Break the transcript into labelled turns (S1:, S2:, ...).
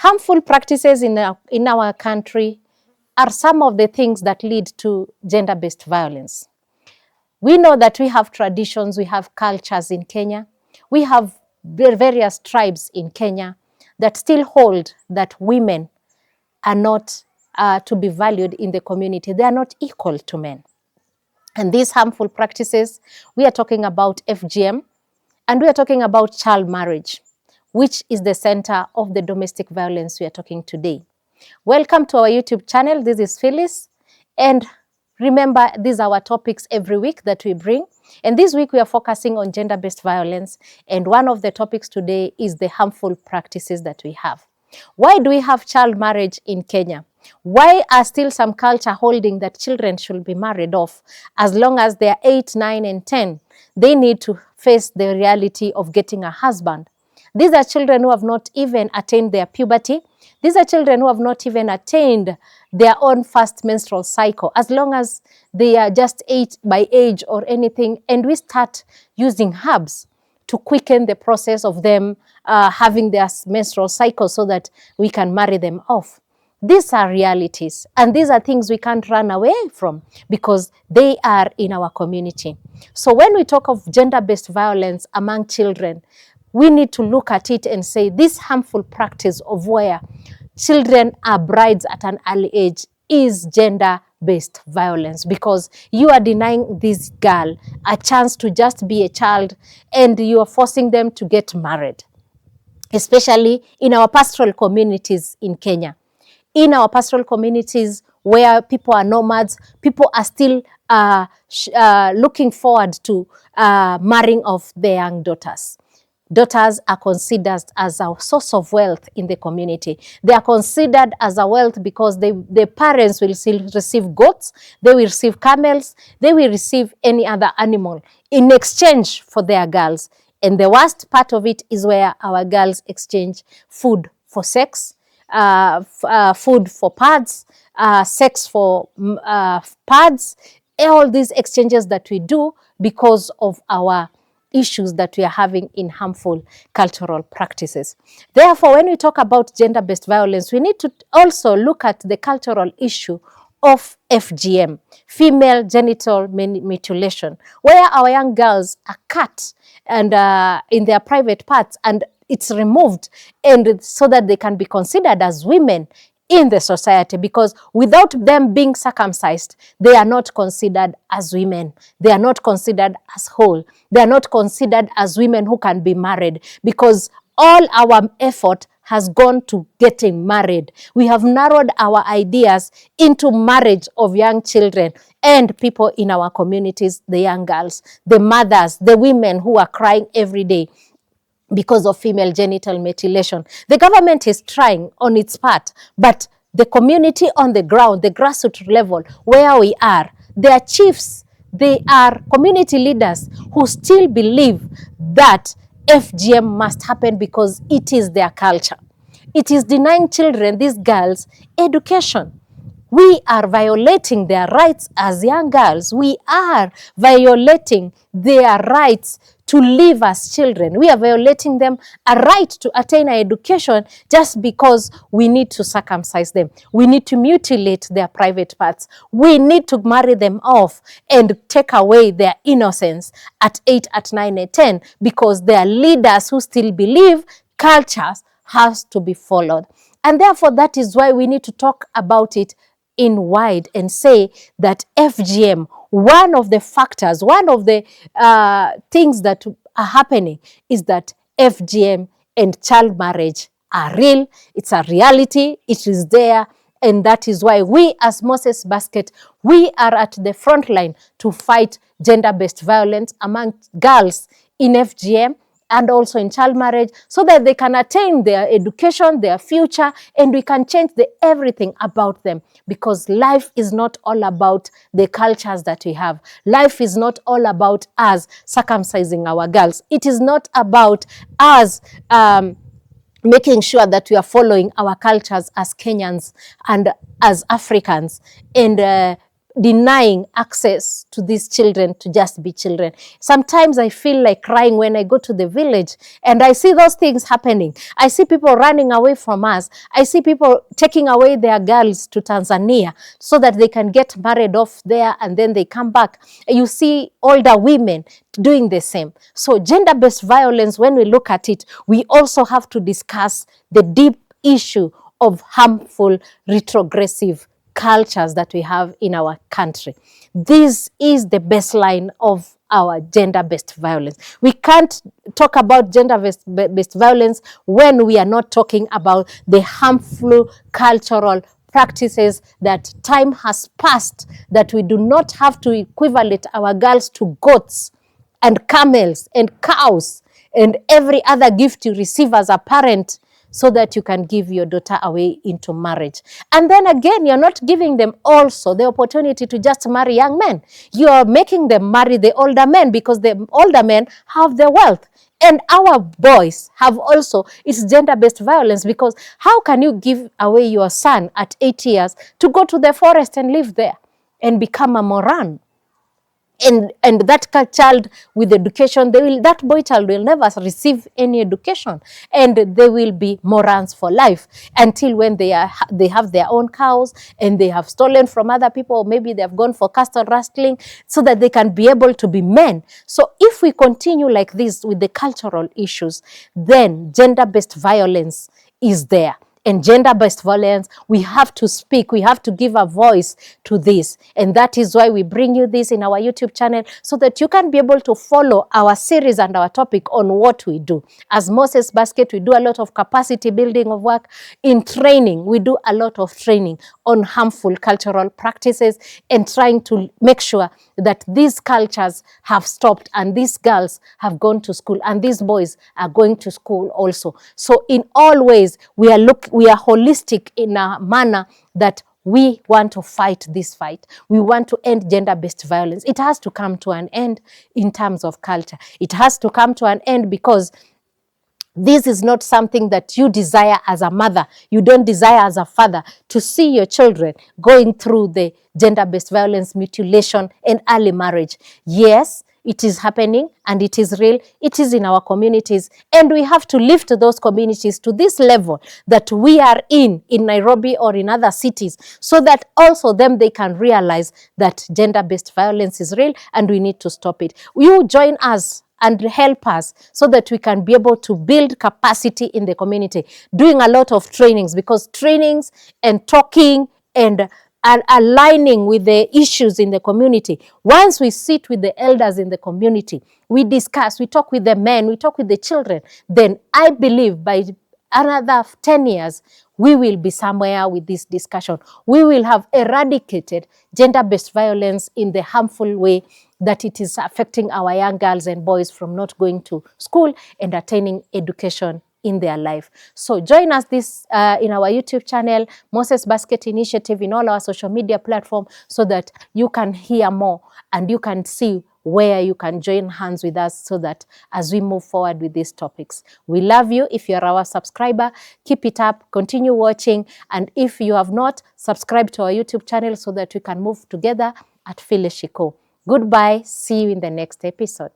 S1: Harmful practices in our country are some of the things that lead to gender-based violence. We know that we have traditions, we have cultures in Kenya, we have various tribes in Kenya that still hold that women are not to be valued in the community. They are not equal to men. And these harmful practices, we are talking about FGM, and we are talking about child marriage, which is the center of the domestic violence we are talking today. Welcome to our YouTube channel. This is Phyllis. And remember, these are our topics every week that we bring. And this week we are focusing on gender-based violence. And one of the topics today is the harmful practices that we have. Why do we have child marriage in Kenya? Why are still some culture holding that children should be married off as long as they are 8, 9, and 10? They need to face the reality of getting a husband. These are children who have not even attained their puberty. These are children who have not even attained their own first menstrual cycle, as long as they are just 8 by age or anything, and we start using herbs to quicken the process of them having their menstrual cycle so that we can marry them off. These are realities, and these are things we can't run away from because they are in our community. So when we talk of gender-based violence among children, we need to look at it and say this harmful practice of where children are brides at an early age is gender-based violence, because you are denying this girl a chance to just be a child and you are forcing them to get married, especially in our pastoral communities in Kenya. In our pastoral communities where people are nomads, people are still looking forward to marrying off their young daughters. Daughters are considered as a source of wealth in the community. They are considered as a wealth because the parents will still receive goats, they will receive camels, they will receive any other animal in exchange for their girls. And the worst part of it is where our girls exchange food for sex, food for pads, sex for pads, all these exchanges that we do because of our issues that we are having in harmful cultural practices. Therefore, when we talk about gender-based violence, we need to also look at the cultural issue of FGM, female genital mutilation, where our young girls are cut and in their private parts, and it's removed, and so that they can be considered as women in the society, because without them being circumcised, they are not considered as women. They are not considered as whole. They are not considered as women who can be married, because all our effort has gone to getting married. We have narrowed our ideas into marriage of young children and people in our communities, the young girls, the mothers, the women who are crying every day because of female genital mutilation. The government is trying on its part, but the community on the ground, the grassroots level, where we are, their chiefs, they are community leaders who still believe that FGM must happen because it is their culture. It is denying children, these girls, education. We are violating their rights as young girls. We are violating their rights to live as children. We are violating them a right to attain an education just because we need to circumcise them. We need to mutilate their private parts. We need to marry them off and take away their innocence at 8, at 9, at 10, because they are leaders who still believe cultures has to be followed. And therefore, that is why we need to talk about it in wide and say that FGM, one of the factors, one of the things that are happening is that FGM and child marriage are real. It's a reality. It is there. And that is why we as Moses Basket, we are at the front line to fight gender-based violence among girls in FGM and also in child marriage, so that they can attain their education, their future, and we can change everything about them. Because life is not all about the cultures that we have. Life is not all about us circumcising our girls. It is not about us making sure that we are following our cultures as Kenyans and as Africans, and denying access to these children to just be children. Sometimes I feel like crying when I go to the village and I see those things happening. I see people running away from us. I see people taking away their girls to Tanzania so that they can get married off there and then they come back. You see older women doing the same. So gender-based violence, when we look at it, we also have to discuss the deep issue of harmful retrogressive cultures that we have in our country. This is the baseline of our gender-based violence. We can't talk about gender-based violence when we are not talking about the harmful cultural practices that time has passed, that we do not have to equivalent our girls to goats and camels and cows and every other gift you receive as a parent so that you can give your daughter away into marriage. And then again, you're not giving them also the opportunity to just marry young men. You are making them marry the older men because the older men have the wealth. And our boys have also, it's gender-based violence, because how can you give away your son at 8 years to go to the forest and live there and become a moran? And that child with education, that boy child will never receive any education, and they will be morons for life until when they have their own cows and they have stolen from other people, or maybe they have gone for cattle rustling so that they can be able to be men. So if we continue like this with the cultural issues, then gender-based violence is there. And gender-based violence, we have to speak, we have to give a voice to this. And that is why we bring you this in our YouTube channel, so that you can be able to follow our series and our topic on what we do. As Moses Basket, we do a lot of capacity building of work. In training, we do a lot of training on harmful cultural practices and trying to make sure that these cultures have stopped and these girls have gone to school and these boys are going to school also. So in all ways, we are holistic in a manner that we want to fight this fight. We want to end gender-based violence. It has to come to an end in terms of culture. It has to come to an end because this is not something that you desire as a mother. You don't desire as a father to see your children going through the gender-based violence, mutilation, and early marriage. Yes, it is happening and it is real. It is in our communities, and we have to lift those communities to this level that we are in Nairobi or in other cities, so that also they can realize that gender-based violence is real and we need to stop it. You join us and help us so that we can be able to build capacity in the community, doing a lot of trainings, because trainings and talking and aligning with the issues in the community. Once we sit with the elders in the community, we discuss, we talk with the men, we talk with the children, then I believe by another 10 years, we will be somewhere with this discussion. We will have eradicated gender-based violence in the harmful way that it is affecting our young girls and boys from not going to school and attaining education in their life. So join us this in our YouTube channel, Moses Basket Initiative, in all our social media platforms, so that you can hear more and you can see where you can join hands with us, so that as we move forward with these topics. We love you. If you're our subscriber, keep it up, continue watching. And if you have not, subscribe to our YouTube channel so that we can move together at Philishiko. Goodbye. See you in the next episode.